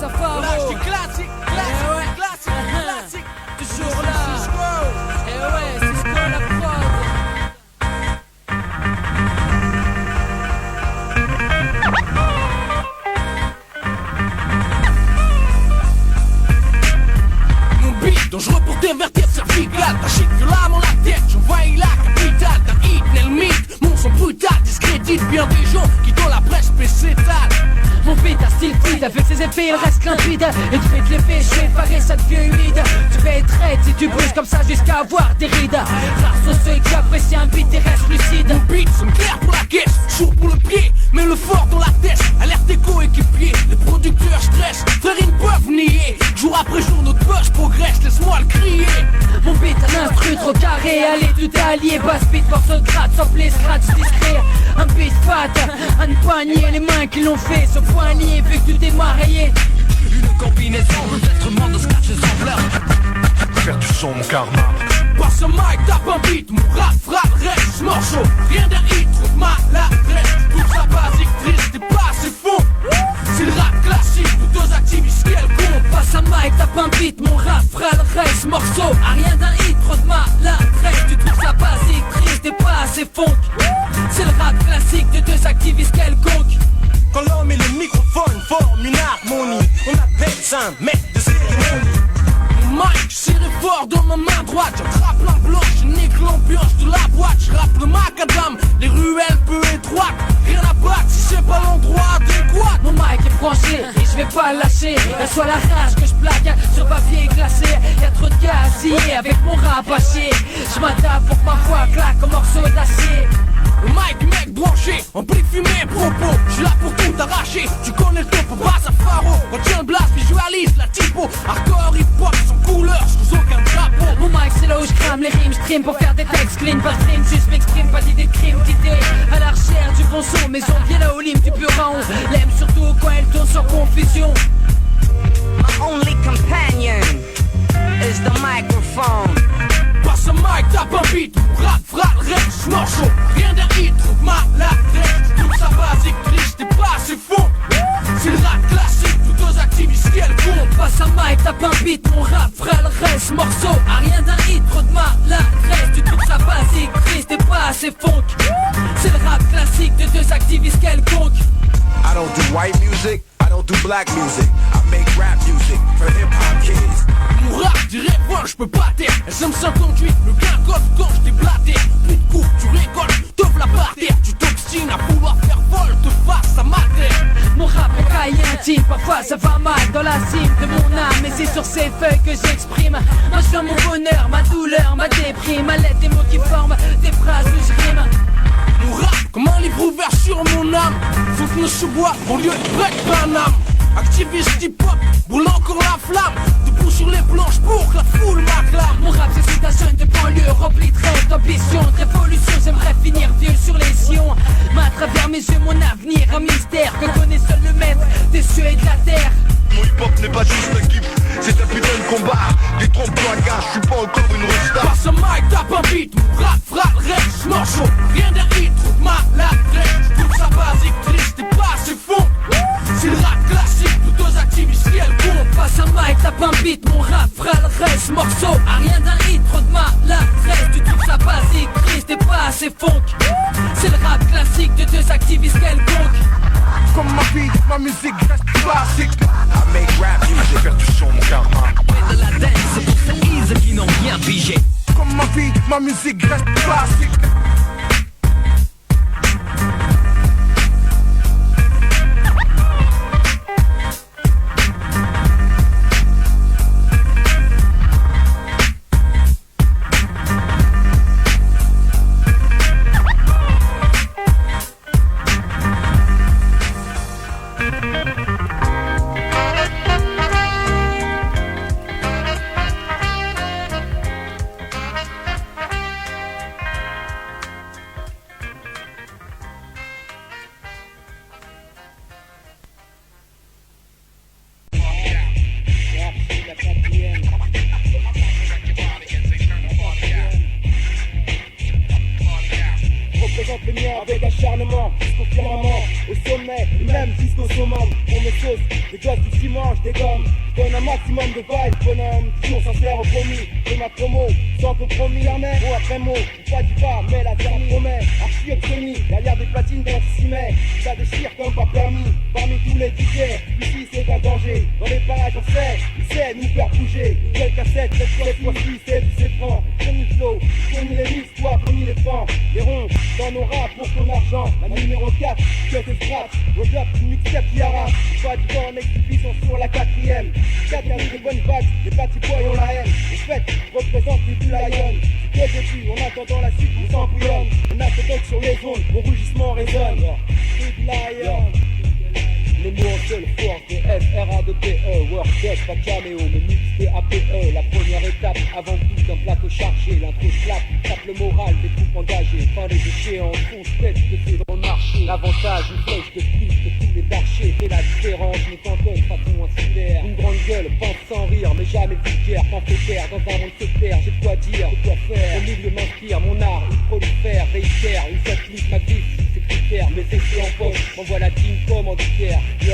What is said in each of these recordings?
à Faro. Là, je dis classique, classique, classique, classique. Toujours là. Et ouais, c'est ce qu'on a prod. Mon beat, dangereux pour divertir cervical. Ta shit violemment la tête, j'envahis la capitale. Ta hit, nel mythe, mon son brutal discrédite bien des gens qui dans la presse s'étalent. Mon beat a style feed, avec ses effets il reste limpide. Et tu fais de l'effet, je fais pareil, ça devient humide. Tu fais être raide si tu bouges comme ça jusqu'à avoir des rides. Rares sont ceux qui apprécient un beat et restent lucides. Mon beat sonne clair pour la caisse, sourd pour le pied, mais le fort dans la tête. Alerte tes coéquipiers, les producteurs stressent, frère ils ne peuvent nier. Jour après jour notre buzz progresse, laisse-moi le crier. Mon beat un instru trop carré, allez tout est allié. Basse beat, morceau de gratte, sample les scratch discret. Un beat fat, à ne pas nier les mains qui l'ont fait. Ce point lié, vu que tout est marayé. Une combinaison d'instruments de scratch et sampleurs. Faire du son, mon karma. Passe un mic, tape un beat, mon rap frappe, reste ce morceau. Rien d'un hit, trop de maladresse. Toute sa basique triste et pas assez fond. C'est le rap classique, de deux activistes quelconques. Passe un mic, tape un beat, mon rap fera le reste morceau. A rien d'un hit, trop de maladresse. Tu trouves ça basique, triste et pas assez funk. C'est le rap classique de deux activistes quelconques. Quand l'homme et le microphone forment une harmonie, on appelle ça un maître de cérémonie. Mon mic, serré fort dans ma main droite. J'attrape la blanche, je nique l'ambiance de la boîte. J'rappe le macadam, les ruelles peu étroites. Rien à battre si c'est pas l'endroit adéquat. Mon mic est branché et je vais pas le lâcher. Y'a soit la rage que je plaque sur papier glacé. Y'a trop de gars assis avec mon rap haché. Je m'attaque pour que ma voix claque en morceau d'acier. Le mic, mec branché, amplifie mes propos. J'suis là pour tout arracher, tu connais le topo, passe à Faro. Retiens le blast, visualise la typo. Hardcore, hip-hop, sans couleur, sous aucun drapeau. Mon mic c'est là où je crame les rimes, stream pour faire des textes clean. Pas stream, juste m'exprime, pas d'idée de crime, d'idée. À la recherche du bon son, maison bien là au lim du bureau. L'aime surtout quand elle tourne sans confusion. My only companion is the microphone. Passe un mic, tape un beat, mon rap fera le reste ce morceau. Rien d'un hit, trop de maladresse. Toute sa basique triste et pas assez fond. C'est le rap classique, tous deux activistes quelconques. Passe un mic, tape un beat, mon rap fera le reste morceau. A rien d'un hit, trop de maladresse. Tu trouves ça basique, triste et pas assez funk. C'est le rap classique de deux activistes quelconques. I don't do white music, I don't do black music. I make rap music for hip-hop kids. Mon rap dirait point, j'peux pas taire. SM58, le gain colle quand j't'ai blatté. Plus de coups, tu récoltes, t'offres la par terre. Tu t'obstines à vouloir faire volte face à ma terre. Mon rap est cahier intime, parfois ça va mal dans la cime de mon âme. Mais c'est sur ces feuilles que j'exprime. Moi je mon bonheur, ma douleur, ma déprime. Ma lettre des mots qui forment des phrases où je rime. Mon rap, comme un livre ouvert sur mon âme. Faut que ne se boit, au lieu de break Paname. Activiste hip-hop, boule encore la flamme. Debout sur les planches pour que la foule m'acclame. Mon rap c'est citation de banlieue, rempli de rêves, d'ambition, de révolution. J'aimerais finir vieux sur les sillons. Mais à travers mes yeux mon avenir, un mystère que connaît seul le maître des cieux et de la terre. Mon hip-hop n'est pas juste un kiff, c'est un putain de combat. Détrompe-toi gars, je suis pas encore une rockstar. Passe un mic, tape un beat, mon rap fera le reste ce morceau. Rien d'un hit, trop de maladresse. Toute sa basique triste et pas assez fond. C'est le rap classique de deux activistes quelconques. Passe un mic, tape un beat, mon rap fera le reste morceau. A rien d'un hit, trop de maladresse. Tu trouves ça basique, triste et pas assez funk. C'est le rap classique de deux activistes quelconques. Comme ma vie, ma musique reste classique. I make rap music, faire du son, mon karma. Mais de la dance, c'est pour ces easy qui n'ont rien pigé. Comme ma vie, ma musique reste classique. Représente le mien avec acharnement, jusqu'au firmament. au sommet, même jusqu'au summum. Pour mes sauces, les gosses qui mangent des gommes. Donne un maximum de vibes, bonhomme, toujours sincère au promis. Et ma promo, sans compromis, jamais, mot après mot. Pas du pas, mais la terre promet. Archi obscénie, derrière des platines dans 6 mai. Ça déchire comme pas permis, parmi tous les tickets. Ici c'est un danger, dans les parages on sait, il sait nous faire bouger. Quelle cassette, cette fois-ci c'est du C-franc. Fournis le flow, fournis les mix, toi fournis les francs. Les ronds, dans nos rats pour ton argent. La numéro 4, que te scratch. What's up, une mixtape qui arrache. Pas du temps en exhibition sur la 4ème. 4 avec de bonnes vagues, les petits boys ont la haine. Au fait, représente les Blue Lions. C'est que depuis, en attendant la suite, on s'embouillonne. On a donc sur les ondes, mon rugissement résonne. Blue Lions. Les mots en seule force, de F-R-A-D-P-E, Word Up, pas caméo, mais mix P-A-P-E. La première étape, avant tout d'un plateau chargé. L'intro slap, tape le moral des troupes engagées. Fin des échéances, fonce tête que c'est dans le marché. L'avantage, une flèche de plus que tous les archers. Fait la différence, mais cantonne façon insulaire. Une grande gueule, pense sans rire, mais jamais vulgaire. Pamphlétaire, dans un monde sectaire, j'ai de quoi dire, de quoi faire. Mon milieu m'inspire, mon art, il prolifère, réitère. Une seule plus ma vie, c'est critère. Mes effets en poche, m'envoie la team comme en tiers. Yo,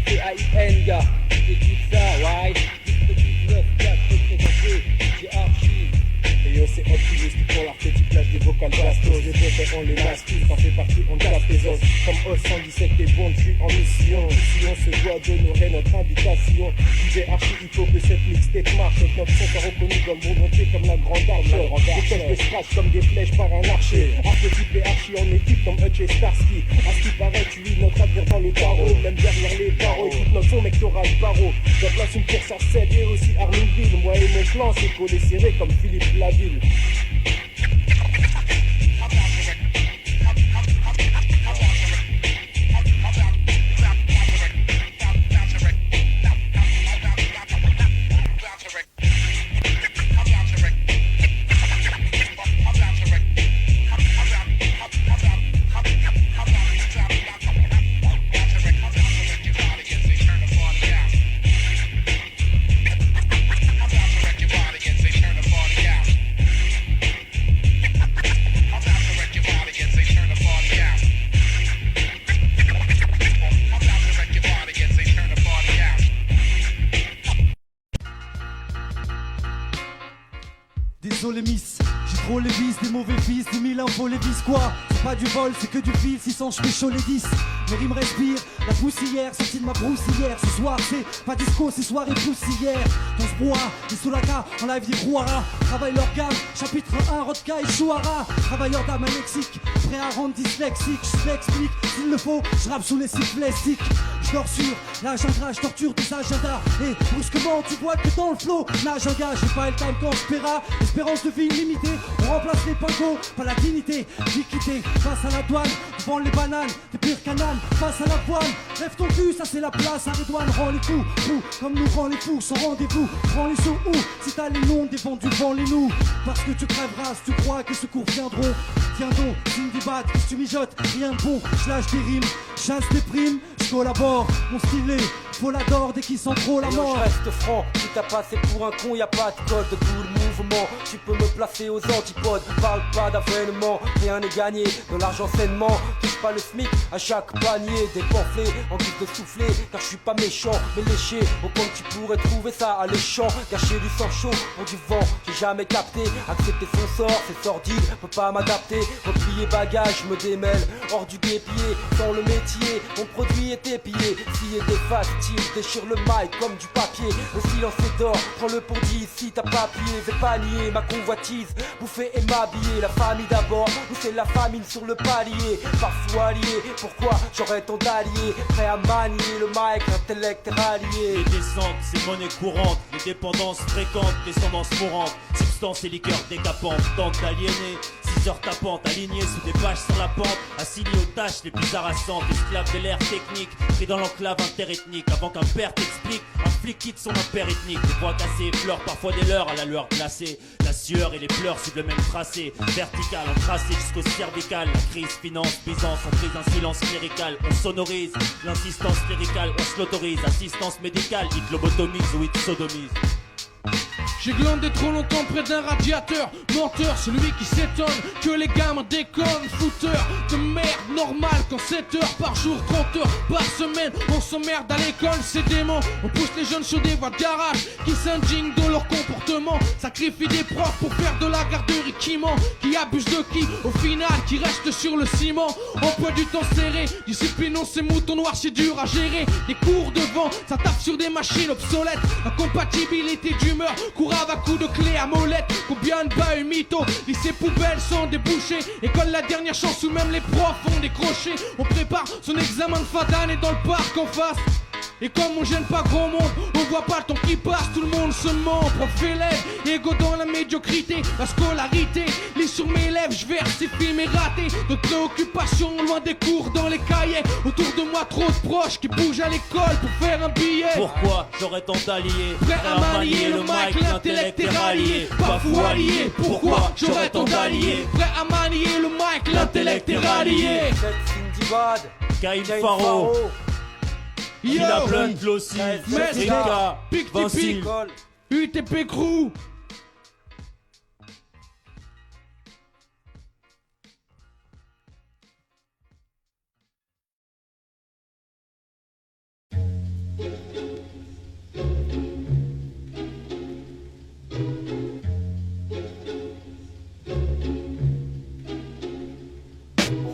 C-A-I-N, gars, j'écoute ça, ouais. 19, 4, représenté, j'ai Archie. Et yo, c'est optimiste pour l'archétype, plage des vocales bastos. Les deux on les masque, t'en fais partie, on casse les os. Comme os 117 et bon, je suis en mission. Ici, on se doit d'honorer notre invitation. J'ai Archie, il faut que cette mixtape marche. Notre son est reconnu comme volonté, comme la grande arche. Les têtes de scratch comme des flèches par un archer. Archétype et Archie en équipe comme Hutch et Starsky. À ce qui paraît, tu lis notre avenir dans le tarot. Même derrière les barreaux, écoute notre son, mec, t'auras le barreau. Je place une course à 7 et aussi Arnouville. Moi et mon clan, c'est collé serré comme Philippe Laville. Désolé miss, j'ai trop les vis, des mauvais fils, des mille infos, les vis quoi. C'est pas du vol, c'est que du fil, 600 je fais chaud les 10. Mes rimes respirent, la poussière, sortie de ma broussière. Ce soir c'est pas disco, c'est soirée poussière. Dans ce brouhaha, les Solaka, en live des brouhaha. Travaille leur gamme, chapitre 1, Rodka et Chouara. Travailleur d'âme lexique, prêt à rendre dyslexique. Je l'explique, s'il le faut, je rappe sous les cyclestiques. Je dors sur l'agenda, je torture des agendas. Et brusquement tu vois que dans le flow, l'agenda, j'ai pas le time quand je paiera. Espérance de vie illimitée, on remplace les pingos par la dignité. Liquidité, face à la douane, vend les bananes, des pires cananes, face à la voile. Lève ton cul, ça c'est la place, à Redouane, rend les coups. Fou, comme nous rend les fous, sans rendez-vous. Prends les sous où, si t'as les noms des vendus, vends-les nous. Parce que tu crèveras si tu crois que les secours viendront. Tiens donc, signe des battes, si tu mijotes, rien de bon. Je lâche des rimes, chasse des primes, je collabore. Mon stylet, faut la d'or dès qu'ils sentent trop la mort. Je reste franc, si t'as passé pour un con, y'a pas de code, de tout le mouvement. Tu peux me placer aux antipodes, parle pas d'avènement, rien n'est gagné, de l'argent sainement. Touche pas le SMIC à chaque panier, des pamphlets en guise de souffler, car je suis pas méchant, mais léché. Au point que tu pourrais trouver ça alléchant, gâcher du sang chaud pour du vent, j'ai jamais capté. Accepter son sort, c'est sordide, peut pas m'adapter. Replier bagage, me démêle, hors du guépier, sans le métier, mon produit est épillé. Scier des fastides, déchire le mic comme du papier. Le silence est d'or, prends-le pour dit ici t'as pas plié. Vais pas nier ma convoitise, bouffer et m'habiller. La famille d'abord, ou c'est la famine sur le palier. Parfois lié, pourquoi j'aurais tant d'alliés. Prêt à manier le mic, l'intellect est rallié. Les descentes, c'est monnaie courante. Les dépendances fréquentes, descendances mourantes. Substances et liqueurs décapantes, tente d'aliéner. 6 heures tapantes, alignées sous des bâches sur la pente. Assignées aux tâches les plus harassantes. Esclaves de l'ère technique, pris dans l'enclave interethnique. Avant qu'un père t'explique, un flic quitte son impère ethnique. Des voix cassées effleurent parfois des leurs à la lueur glacée. La sueur et les pleurs suivent le même tracé. Vertical, encrassé jusqu'au cervical. La crise, finance, puissance, on prise un silence clérical. On sonorise l'insistance cléricale, on se l'autorise. Assistance médicale, il lobotomise ou il sodomise. J'ai glandé trop longtemps près d'un radiateur. Menteur, celui qui s'étonne que les gamins déconnent. Fouteur de merde, normal qu'en 7 heures par jour, 30 heures par semaine on s'emmerde à l'école, c'est dément. On pousse les jeunes sur des voies de garage qui s'indignent de leur comportement. Sacrifie des profs pour faire de la garderie qui ment, qui abuse de qui, au final qui reste sur le ciment. Emploi du temps serré, disciplinons ces moutons noirs, c'est dur à gérer. Des cours de vent, ça tape sur des machines obsolètes. Incompatibilité d'humeur, courave à coups de clé à molette. Combien de bahuts mythos, lycée poubelles sont débouchés. École la dernière chance où même les profs ont décroché. On prépare son examen de fin d'année dans le parc en face. Et comme on gêne pas grand monde, on voit pas le temps qui passe, tout le monde se ment. Prof élève, égo dans la médiocrité, la scolarité, lis sur mes lèvres, je versifie mes ratés. De préoccupations loin des cours dans les cahiers. Autour de moi trop de proches qui bougent à l'école pour faire un billet. Pourquoi j'aurais tant d'alliés, prêt à manier le mic, l'intellect est rallié. Pas fou allié, pourquoi j'aurais tant d'alliés, prêt à manier le mic, l'intellect est rallié. Kaïn Faro, Killa Blunt, Glossy, Rika, Vinci, UTP Crew.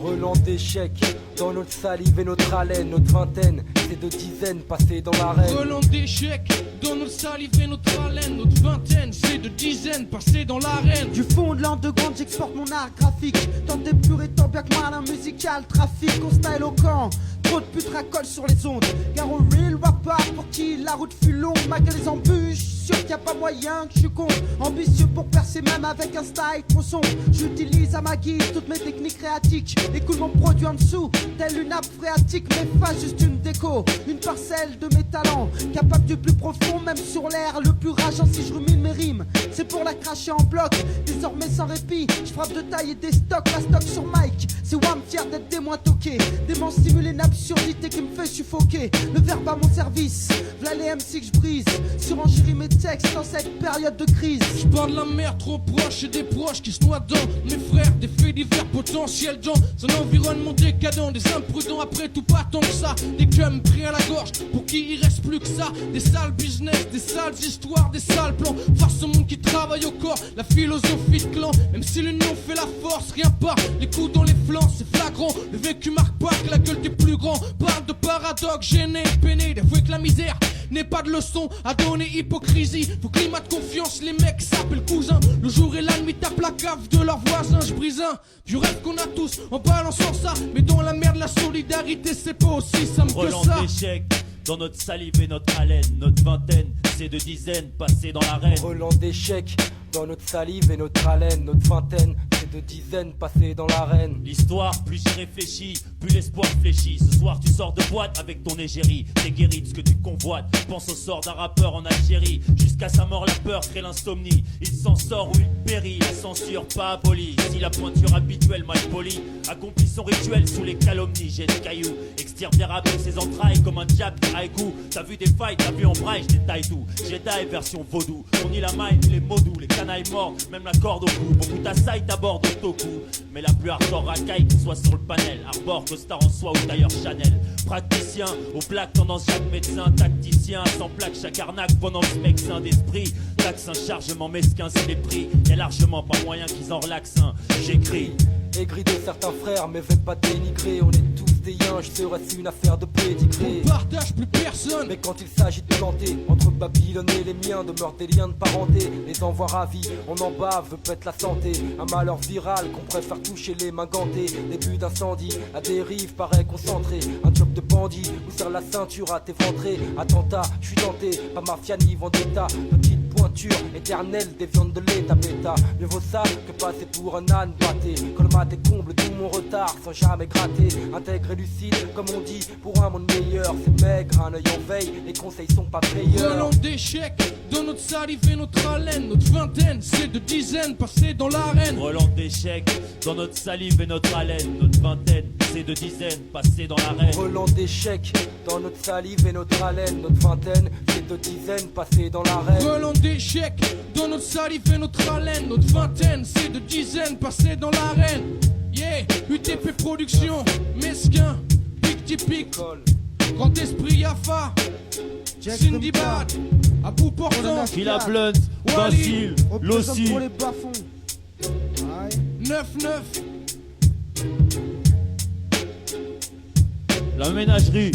Relent d'échecs dans notre salive et notre haleine, notre vingtaine, c'est de dizaines passées dans l'arène. Relent d'échecs dans notre salive et notre haleine, notre vingtaine, c'est de dizaines passées dans l'arène. Du fond de l'underground, j'exporte mon art graphique. Tant des purs et tant bien que malin musical, trafic, constat éloquent. Trop de putes racolent sur les ondes. Car au real rapper pour qui la route fut longue, malgré les embûches, sûr qu'il y a pas moyen que je suis con. Ambitieux pour percer même avec un style trop sombre. J'utilise à ma guise toutes mes techniques créatiques. Écoule mon produit en dessous, telle une nappe phréatique. Mais pas juste une déco, une parcelle de mes talents. Capable du plus profond, même sur l'air le plus rageant. Si je rumine mes rimes, c'est pour la cracher en bloc. Désormais sans répit, je frappe de taille et des stocks. La stock sur mic, c'est Wam fier d'être des moins toqués. Dément stimuler une absurdité qui me fait suffoquer. Le verbe à mon service, v'là les MC que je brise. Surenchéris mes textes dans cette période de crise. Je parle de la mer trop proche et des proches qui se noient dans mes frères, des faits divers potentiels dans un environnement décadent. Des imprudents après tout pas tant que ça. Des cums pris à la gorge pour qui il reste plus que ça. Des sales business, des sales histoires, des sales plans. Face au monde qui travaille au corps, la philosophie de clan. Même si l'union fait la force, rien part. Les coups dans les flancs, c'est flagrant. Le vécu marque pas que la gueule des plus grands. Parle de paradoxe, gêné, peiné, d'avouer que la misère n'est pas de leçon à donner, hypocrisie. Faut climat de confiance, les mecs s'appellent cousins. Le jour et la nuit tapent la cave de leurs voisins. Je brise un du rêve qu'on a tous en balançant ça. Mais dans la merde, la solidarité, c'est pas aussi simple que ça. Relent d'échecs dans notre salive et notre haleine, notre vingtaine, c'est de dizaines passées dans l'arène. Relent d'échecs dans notre salive et notre haleine, notre vingtaine, c'est de dizaines passées dans l'arène. L'histoire, plus j'y réfléchis, plus l'espoir fléchit. Ce soir tu sors de boîte avec ton égérie. T'es guéri de ce que tu convoites. Pense au sort d'un rappeur en Algérie. Jusqu'à sa mort la peur crée l'insomnie. Il s'en sort ou il périt, la censure pas abolie. Si la pointure habituelle mal polie accomplit son rituel sous les calomnies. J'ai des cailloux, extirpe des rabais ses entrailles comme un diable qui haïku. T'as vu des failles, t'as vu en braille, je détaille tout. Jedi version vaudou, on y la maille, les mots doux, les canailles morts, même la corde au cou. Beaucoup t'assaillent d'abord de Toku. Mais la plus hardcore racaille qui soit sur le panel. Arbor, costard en soie ou tailleur Chanel. Praticien, aux plaques tendance chaque médecin. Tacticien, sans plaque chaque arnaque pendant ce mec sain d'esprit. Taxe un chargement mesquin, c'est les prix. Y'a largement pas moyen qu'ils en relaxent un. J'écris. Aigri de certains frères, mais vais pas dénigrer. On est tous des yinches, serait-ce une affaire de pédigré? On partage plus personne. Mais quand il s'agit de planter entre Babylone et les miens, demeurent des liens de parenté. Les envois ravis, on en bave, veut pète la santé. Un malheur viral qu'on préfère toucher les mains gantées. Début d'incendie, la dérive paraît concentrée. Un job de bandit, où serre la ceinture à tes ventrées. Attentat, je suis tenté, pas mafia ni vendetta. Petite pointure, éternelle des viandes de l'état bêta. Mieux vaut ça que passer pour un âne batté. Colmate et comble tout mon retard sans jamais gratter. Intègre et lucide, comme on dit, pour un monde meilleur. C'est maigre, un œil en veille, les conseils sont pas payeurs. Relent d'échecs dans notre salive et notre haleine. Notre vingtaine, c'est de dizaines passées dans l'arène. Relent d'échecs dans notre salive et notre haleine. Notre vingtaine, c'est de dizaines passées dans l'arène. Relent d'échecs dans notre salive et notre haleine. Notre vingtaine, c'est de dizaines passées dans l'arène. Relent d'échecs dans notre salive et notre haleine. Notre vingtaine, c'est de dizaines passées dans l'arène. Yeah, UTP Production, Mesquin, Pic Typique, Grand Esprit Yafa, Cindy Bad, à bout portant, Fila Blunt, Basile, Lossi, 9-9. La ménagerie.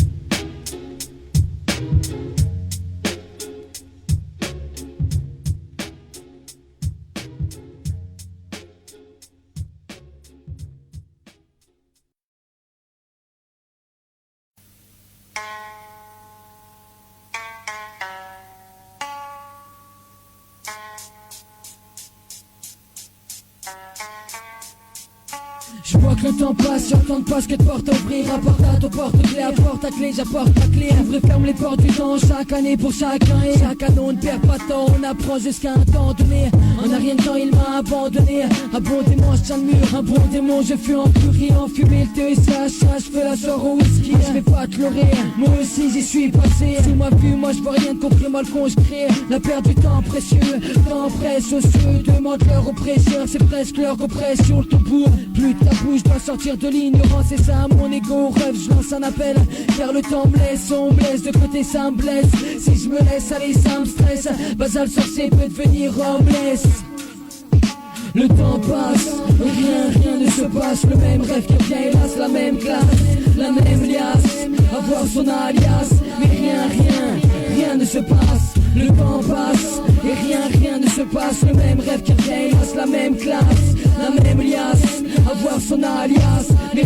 Je vois que le temps passe, j'entends pas ce que de porte à ouvrir. Apporte à ton porte-clé, apporte ta clé, j'apporte ta clé. Ouvre et ferme les portes du temps, chaque année pour chacun. Et chaque année on ne perd pas de temps, on apprend jusqu'à un temps donné. En a rien de temps, il m'a abandonné. Un bon démon, je tiens le mur, un bon démon, je fuis en furie, en fumée, le TSH, je fais la soirée au whisky. Je vais pas te leurrer, moi aussi j'y suis passé. Tu m'as vu, moi je vois rien de compris, mal con, je crée. La perte du temps précieux, temps presse aux cieux. Demande leur oppresseur, c'est presque leur oppression, le topo. Plus ta bouche doit sortir de l'ignorance, c'est ça mon ego rêve, je lance un appel. Car le temps me laisse, on me laisse, de côté ça me blesse. Si je me laisse aller ça me stresse, Basal sorcier peut devenir homeless. Le temps passe, rien ne se passe. Le même rêve qui revient hélas, la même classe, la même liasse, avoir son alias. Mais rien ne se passe. Le temps passe, et rien ne se passe. Le même rêve qui revient hélas, la même classe, la même liasse, avoir son alias. Mais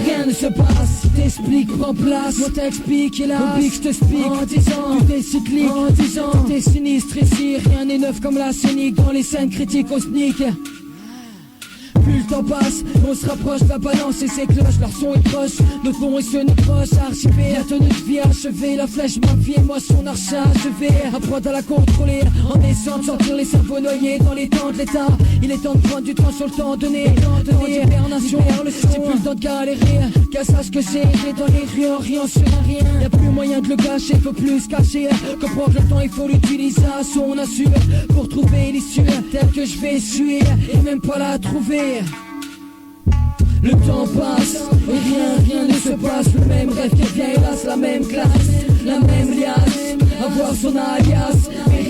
rien ne se passe. T'expliques, prends place, moi t'explique, hélas. Oublie que je te speak, en disant, tout est cyclique, en disant, tout est sinistre ici. Rien n'est neuf comme la scénique dans les scènes critiques au sneak. Plus le temps passe, on se rapproche de la balance et ses cloches, leur son est proche, notre nom est sur nos proches, archivé, la tenue de vie achevée, la flèche m'envie, moi son arche achevée, apprendre à la contrôler, en essayant de sortir les cerveaux noyés dans les temps de l'état, il est temps de prendre du temps sur le temps donné, temps d'hibernation, c'est plus le temps de galérer, qu'à sache que j'ai été dans les rues en riant sur un rien, y'a plus moyen de le gâcher, faut plus se cacher, comprendre le temps il faut l'utiliser à son assure, pour trouver l'issue, telle que je vais suer, et même pas la trouver. Le temps passe, et rien ne se passe. Le même rêve qui vient hélas, la même classe, la même liasse, avoir son alias. Mais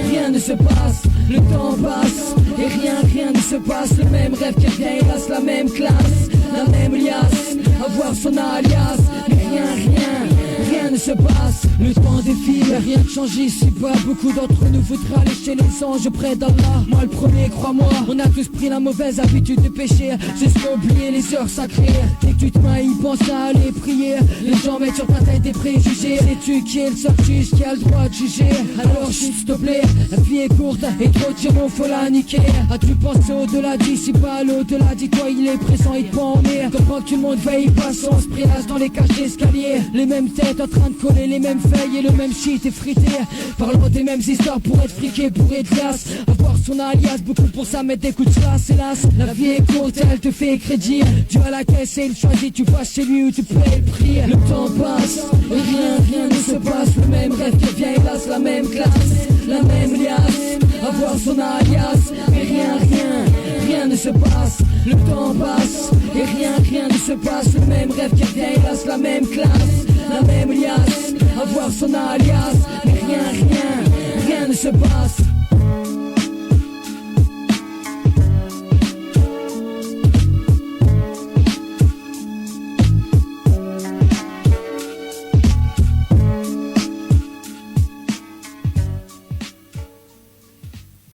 rien ne se passe. Le temps passe, et rien ne se passe. Le même rêve qui vient hélas, la même classe, la même liasse, avoir son alias. Mais rien ne se passe. Le temps défile, rien ne change ici pas. Beaucoup d'entre nous voudraient aller chez les anges près d'Allah. Moi le premier, crois-moi, on a tous pris la mauvaise habitude de pécher jusqu'à oublier les heures sacrées. Dès que tu te mets, ils pensent à aller prier. Les gens mettent sur ta tête des préjugés. Sais-tu qui est le seul juge qui a le droit de juger? Alors s'il te plaît, la vie est courte et trop tirons, faut la niquer. As-tu pensé au-delà d'ici pas, l'au-delà, dis-toi il est présent, il te prend en mer. Comprends que tout le monde veille, passe, on se prélasse dans les cages d'escalier. Les mêmes têtes en train de coller les mêmes feuilles et le même shit effrité. Parlant des mêmes histoires pour être friqué, pour être glace. Avoir son alias, beaucoup pour ça mettre des coups de classe. Hélas, la vie est courte, elle te fait crédit. Tu as la caisse et il choisit, tu passes chez lui ou tu payes le prix. Le temps passe, et rien ne se passe. Le même rêve qui vient hélas, la même classe, la même liasse, avoir son alias. Mais rien ne se passe. Le temps passe, et rien ne se passe. Le même rêve qui vient hélas, la même classe, la même liasse, avoir son alias. Mais rien ne se passe.